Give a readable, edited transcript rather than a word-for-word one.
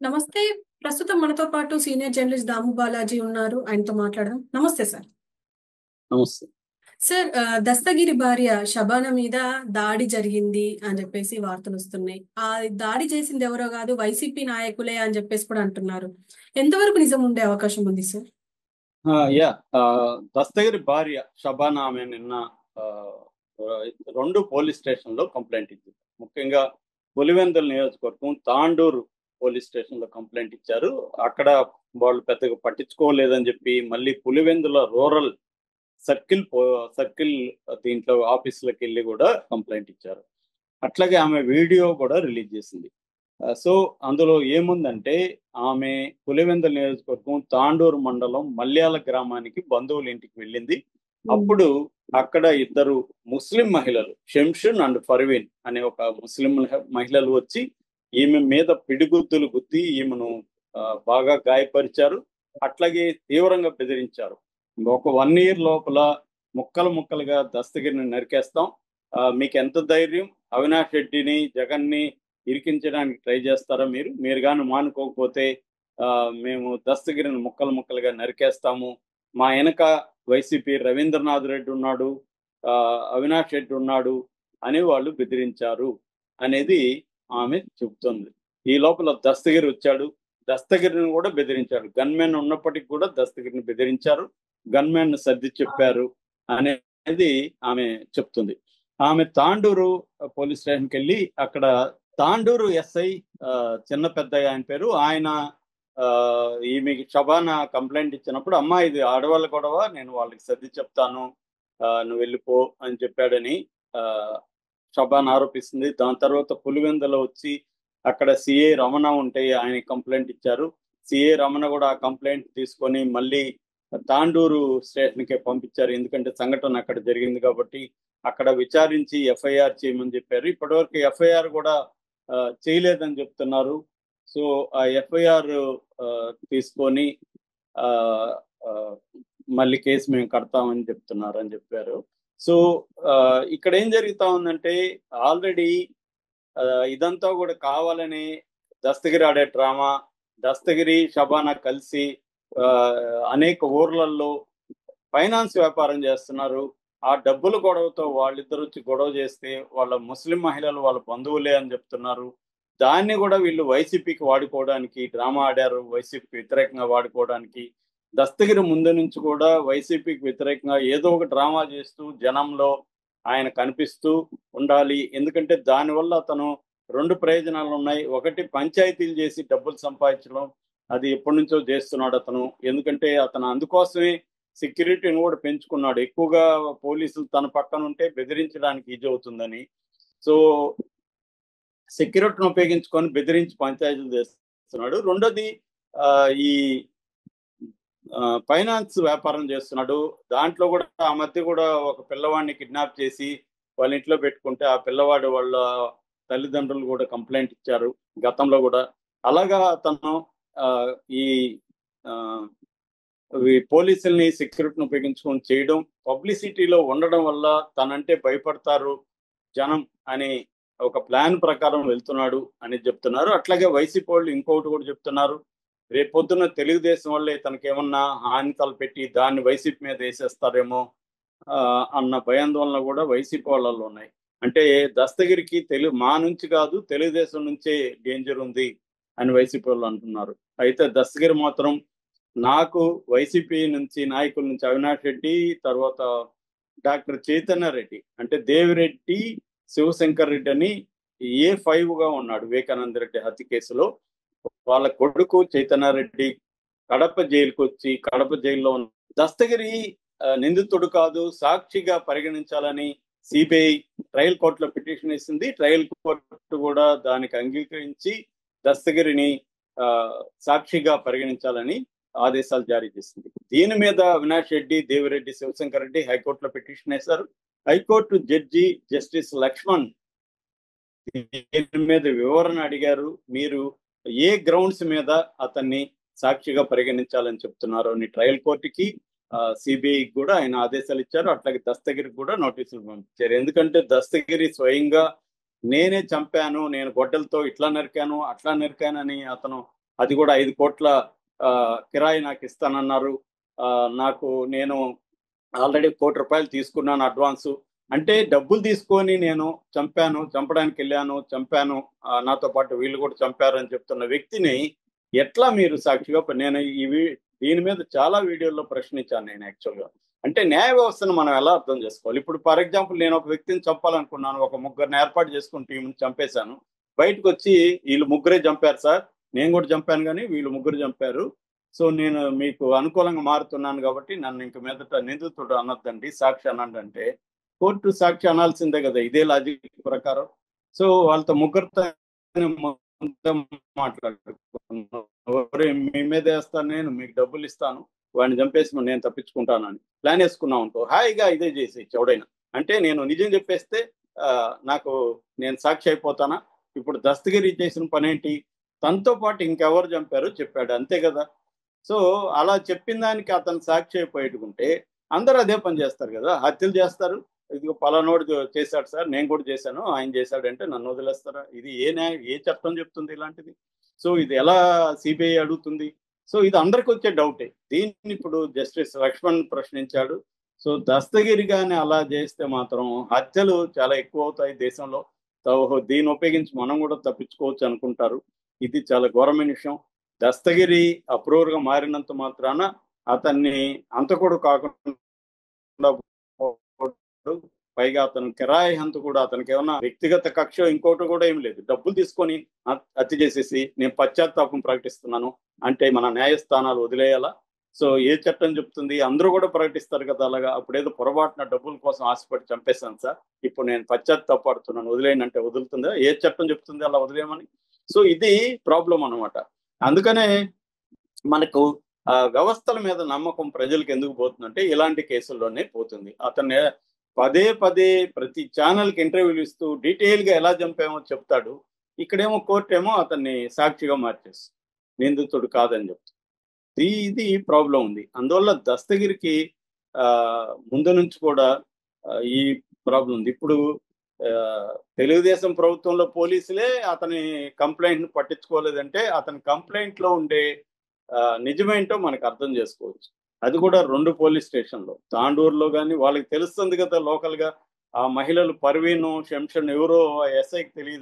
నమస్తే. ప్రస్తుతం మనతో పాటు సీనియర్ జర్నలిస్ట్ దాము బాలాజీ ఉన్నారు. ఆయనతో మాట్లాడదాం. నమస్తే సార్. నమస్తే. సార్ దస్తగిరి భార్య షబానా మీద దాడి జరిగింది అని చెప్పేసి వార్తలొస్తున్నాయి. ఆ దాడి చేసింది ఎవరో కాదు వైసీపీ నాయకులే అని చెప్పేసి కూడా అంటున్నారు. ఎంతవరకు నిజం ఉండే అవకాశం ఉంది సార్? దస్తగిరి భార్య షబానా ఆమె నిన్న ఆహ్, ఆహ్, 2 పోలీస్ స్టేషన్‌లో కంప్లెయింట్ ఇచ్చింది. ముఖ్యంగా పులివెందుల నియోజకవర్గం తాండూరు పోలీస్ స్టేషన్‌లో కంప్లెయింట్ ఇచ్చారు. అక్కడ వాళ్ళు పెద్దగా పట్టించుకోలేదని చెప్పి మళ్ళీ పులివెందుల రూరల్ సర్కిల్ దీంట్లో ఆఫీస్‌లోకెళ్ళి కూడా కంప్లెయింట్ ఇచ్చారు. అట్లాగే ఆమె వీడియో కూడా రిలీజ్ చేసింది. సో, అందులో ఏముందంటే, ఆమె పులివెందుల నియోజకవర్గం తాండూరు మండలం మల్యాల గ్రామానికి బంధువుల ఇంటికి వెళ్ళింది. అప్పుడు అక్కడ ఇద్దరు ముస్లిం మహిళలు షంషున్ అండ్ ఫర్వీన్ అనే ఒక ముస్లిం మహిళలు వచ్చి ఈమె మీద పిడిగుద్దులు గుద్ది ఈమెను బాగా గాయపరిచారు. అట్లాగే తీవ్రంగా బెదిరించారు. ఒక 1 ఇయర్ లోపల ముక్కలు ముక్కలుగా దస్తగిరిని నరికేస్తాం. మీకెంత ధైర్యం అవినాష్ రెడ్డిని, జగన్‌ని ఇరికించడానికి ట్రై చేస్తారా మీరు? మీరు గాని మానుకోకపోతే మేము దస్తగిరిని ముక్కలు ముక్కలుగా నరికేస్తాము. మా ఎనక వైసీపీ రవీంద్రనాథ్ రెడ్డి ఉన్నాడు, అవినాష్ రెడ్డి ఉన్నాడు అని వాళ్ళు బెదిరించారు అనేది ఆమె చెబుతుంది. ఈ లోపల దస్తగిరి వచ్చాడు. దస్తగిరిని కూడా బెదిరించాడు. గన్‌మెన్ ఉన్నప్పటికి కూడా దస్తగిరిని బెదిరించారు. గన్‌మెన్ సర్ది చెప్పారు అనేది ఆమె చెప్తుంది. ఆమె తాండూరు పోలీస్ స్టేషన్‌కెళ్ళి అక్కడ తాండూరు ఎస్ఐ చిన్న పెద్దయ్య ఆయన పేరు. ఆయన ఈమెకి షబానా కంప్లెయింట్ ఇచ్చినప్పుడు, "అమ్మా ఇది ఆడవాళ్ళ గొడవ. నేను వాళ్ళకి సర్ది చెప్తాను. నువ్వు వెళ్ళిపో" అని చెప్పాడని షబానా ఆరోపిస్తుంది. దాని తర్వాత పులివెందుల వచ్చి అక్కడ సిఐ రమణ ఉంటే ఆయనకి కంప్లెయింట్ ఇచ్చారు. సిఐ రమణ కూడా ఆ కంప్లెయింట్ తీసుకొని మళ్ళీ తాండూరు స్టేషన్‌కే పంపించారు. ఎందుకంటే సంఘటన అక్కడ జరిగింది కాబట్టి అక్కడ విచారించి ఎఫ్ఐఆర్ చేయమని చెప్పారు. ఇప్పటివరకు ఎఫ్ఐఆర్ కూడా చేయలేదని చెప్తున్నారు. సో, ఆ ఎఫ్ఐఆర్ తీసుకొని మళ్ళీ కేసు మేము కడతామని చెప్తున్నారు అని చెప్పారు. సో, ఇక్కడ ఏం జరుగుతా ఉందంటే ఆల్రెడీ ఇదంతా కూడా కావాలని దస్తగిరి ఆడే డ్రామా. దస్తగిరి, షబానా కలిసి అనేక ఊర్లలో ఫైనాన్స్ వ్యాపారం చేస్తున్నారు. ఆ డబ్బుల గొడవతో వాళ్ళిద్దరు వచ్చి గొడవ చేస్తే వాళ్ళ ముస్లిం మహిళలు వాళ్ళ బంధువులే అని చెప్తున్నారు. దాన్ని కూడా వీళ్ళు వైసీపీకి వాడుకోవడానికి డ్రామా ఆడారు. వైసీపీకి వ్యతిరేకంగా వాడుకోవడానికి. దస్తగిరి ముందు నుంచి కూడా వైసీపీకి వ్యతిరేకంగా ఏదో ఒక డ్రామా చేస్తూ జనంలో ఆయన కనిపిస్తూ ఉండాలి. ఎందుకంటే దానివల్ల అతను 2 ప్రయోజనాలు ఉన్నాయి. ఒకటి, పంచాయతీలు చేసి డబ్బులు సంపాదించడం. అది ఎప్పటినుంచో చేస్తున్నాడు అతను. ఎందుకంటే అతను అందుకోసమే సెక్యూరిటీని కూడా పెంచుకున్నాడు. ఎక్కువగా పోలీసులు తన పక్కన ఉంటే బెదిరించడానికి ఈజీ అవుతుందని. సో, సెక్యూరిటీని ఉపయోగించుకొని బెదిరించి పంచాయతీలు చేస్తున్నాడు. రెండోది, ఈ ఫైనాన్స్ వ్యాపారం చేస్తున్నాడు. దాంట్లో కూడా ఆ మధ్య కూడా ఒక పిల్లవాడిని కిడ్నాప్ చేసి వాళ్ళ ఇంట్లో పెట్టుకుంటే ఆ పిల్లవాడు వాళ్ళ తల్లిదండ్రులు కూడా కంప్లైంట్ ఇచ్చారు గతంలో కూడా. అలాగా అతను ఈ పోలీసుల్ని, సెక్యూరిటీని ఉపయోగించుకొని చేయడం, పబ్లిసిటీలో ఉండడం వల్ల తనంటే భయపడతారు జనం అని ఒక ప్లాన్ ప్రకారం వెళ్తున్నాడు అని చెప్తున్నారు. అట్లాగే వైసీపీ వాళ్ళు ఇంకొకటి కూడా చెప్తున్నారు. రేపొద్దున తెలుగుదేశం వాళ్ళే తనకేమన్నా హాని తలపెట్టి దాన్ని వైసీపీ మీద వేసేస్తారేమో అన్న భయాందోళన కూడా వైసీపీ వాళ్ళలో ఉన్నాయి. అంటే దస్తగిరికి మా నుంచి కాదు తెలుగుదేశం నుంచే డేంజర్ ఉంది అని వైసీపీ వాళ్ళు అంటున్నారు. అయితే దస్తగిరి మాత్రం నాకు వైసీపీ నుంచి నాయకుల నుంచి అవినాష్ రెడ్డి, తర్వాత డాక్టర్ చైతన్య రెడ్డి, అంటే దేవిరెడ్డి, శివశంకర్ రెడ్డి అని A5గా ఉన్నాడు వివేకానంద రెడ్డి హత్య కేసులో. వాళ్ళ కొడుకు చైతన్యారెడ్డి కడప జైలుకు వచ్చి కడప జైల్లో ఉన్న దస్తగిరి నిందితుడు కాదు, సాక్షిగా పరిగణించాలని సిబిఐ ట్రయల్ కోర్టులో పిటిషన్ వేసింది. ట్రయల్ కోర్టు కూడా దానికి అంగీకరించి దస్తగిరిని సాక్షిగా పరిగణించాలని ఆదేశాలు జారీ చేసింది. దీని మీద అవినాష్ రెడ్డి, దేవిరెడ్డి, శివశంకర్ రెడ్డి హైకోర్టులో పిటిషన్ వేశారు. హైకోర్టు జడ్జి జస్టిస్ లక్ష్మణ్ దీని మీద వివరణ అడిగారు. మీరు ఏ గ్రౌండ్స్ మీద అతన్ని సాక్షిగా పరిగణించాలని చెప్తున్నారు అని ట్రయల్ కోర్టుకి, సిబిఐ కూడా ఆయన ఆదేశాలు ఇచ్చారు. అట్లాగే దస్తగిరికి కూడా నోటీసులు పంపించారు. ఎందుకంటే దస్తగిరి స్వయంగా నేనే చంపాను, నేను గొడ్డలతో ఇట్లా నరికాను, అట్లా నరికానని అతను అది కూడా 5 కోట్ల కిరాయి నాకు ఇస్తానన్నారు. నేను ఆల్రెడీ ₹1,00,00,000 తీసుకున్నాను అడ్వాన్సు. అంటే డబ్బులు తీసుకొని నేను చంపడానికి వెళ్ళాను, చంపాను, నాతో పాటు వీళ్ళు కూడా చంపారు అని చెప్తున్న వ్యక్తిని ఎట్లా మీరు సాక్షిగా నేను దీని మీద చాలా వీడియోల్లో ప్రశ్నించాను నేను యాక్చువల్గా. అంటే న్యాయ వ్యవస్థను మనం ఎలా అర్థం చేసుకోవాలి? ఇప్పుడు ఫర్ ఎగ్జాంపుల్ నేను ఒక వ్యక్తిని చంపాలనుకున్నాను, ఒక ముగ్గురిని ఏర్పాటు చేసుకుని టీంని చంపేశాను. బయటకు వచ్చి వీళ్ళు ముగ్గురే చంపారు సార్, నేను కూడా చంపాను కానీ వీళ్ళు ముగ్గురు చంపారు, సో నేను మీకు అనుకూలంగా మారుతున్నాను కాబట్టి నన్ను ఇంక మీదట నిందితుడు అనొద్దండి, సాక్షి అనండి అంటే కోర్టు సాక్షి అనాల్సిందే కదా ఇదే లాజిక్ ప్రకారం. సో వాళ్ళతో ముగ్గురితో మాట్లాడుకున్నాను, మీ మీద వేస్తాను, నేను మీకు డబ్బులు ఇస్తాను, వాడిని చంపేసి నేను తప్పించుకుంటానని ప్లాన్ వేసుకున్నాం అనుకో, హాయిగా ఇదే చేసి ఎవడైనా. అంటే నేను నిజం చెప్పేస్తే నేను సాక్షి అయిపోతానా? ఇప్పుడు దస్తగిరి చేసిన పని ఏంటి? తనతో పాటు ఇంకెవరు చంపారో చెప్పాడు, అంతే కదా. సో అలా చెప్పిన దానికి అతను సాక్షి అయిపోయేటుకుంటే అందరూ అదే పని చేస్తారు కదా, హత్యలు చేస్తారు. ఇదిగో పలానోడు చేశాడు సార్, నేను కూడా చేశాను, ఆయన చేశాడంటే నన్ను వదిలేస్తారా? ఇది ఏ చట్టం చెప్తుంది ఇలాంటిది? సో ఇది ఎలా సిబిఐ అడుగుతుంది? సో ఇది అందరికి వచ్చే డౌటే. దీన్ని ఇప్పుడు జస్టిస్ లక్ష్మణ్ ప్రశ్నించాడు. సో దస్తగిరి గాని అలా చేస్తే మాత్రం హత్యలు చాలా ఎక్కువ అవుతాయి దేశంలో. దీన్ని ఉపయోగించి మనం కూడా తప్పించుకోవచ్చు అనుకుంటారు. ఇది చాలా ఘోరమైన విషయం. దస్తగిరి అప్రూవర్గా మారినంత మాత్రాన అతన్ని అంతకుడు కాకుండా పైగా అతను కిరాయి హంతకుడు, అతనికి ఏమన్నా వ్యక్తిగత కక్ష ఇంకోటి కూడా ఏం లేదు. డబ్బులు తీసుకొని హత్య చేసేసి నేను పశ్చాత్తాపం ప్రకటిస్తున్నాను అంటే మన న్యాయస్థానాలు వదిలేయాలా? సో ఏ చట్టం చెప్తుంది? అందరూ కూడా ప్రకటిస్తారు కదా అలాగా. అప్పుడేదో పొరపాటున డబ్బుల కోసం ఆశపడి చంపేశాను సార్, ఇప్పుడు నేను పశ్చాత్తాపడుతున్నాను, వదిలేయండి అంటే వదులుతుందా? ఏ చట్టం చెప్తుంది అలా వదిలేయమని? సో ఇది ప్రాబ్లం అనమాట. అందుకనే మనకు వ్యవస్థల మీద నమ్మకం ప్రజలకు ఎందుకు పోతుందంటే ఇలాంటి కేసుల్లోనే పోతుంది. అతన్ని పదే ప్రతి ఛానల్కి ఇంటర్వ్యూలు ఇస్తూ డీటెయిల్గా ఎలా చంపామో చెప్తాడు. ఇక్కడేమో కోర్టు ఏమో అతన్ని సాక్షిగా మార్చేస్తుంది, నిందితుడు కాదని చెప్తుంది. ఇది ప్రాబ్లం ఉంది. అందువల్ల దస్తగిరికి ముందు నుంచి కూడా ఈ ప్రాబ్లం ఉంది. ఇప్పుడు తెలుగుదేశం ప్రభుత్వంలో పోలీసులే అతని కంప్లైంట్ పట్టించుకోలేదంటే అతని కంప్లైంట్ లో ఉండే నిజమేంటో మనకు అర్థం చేసుకోవచ్చు. అది కూడా 2 పోలీస్ స్టేషన్లో, తాండూరులో కానీ వాళ్ళకి తెలుస్తుంది కదా లోకల్ గా. ఆ మహిళలు పర్వీను, శంషన్ ఎవరో ఎస్ఐకి తెలియదు.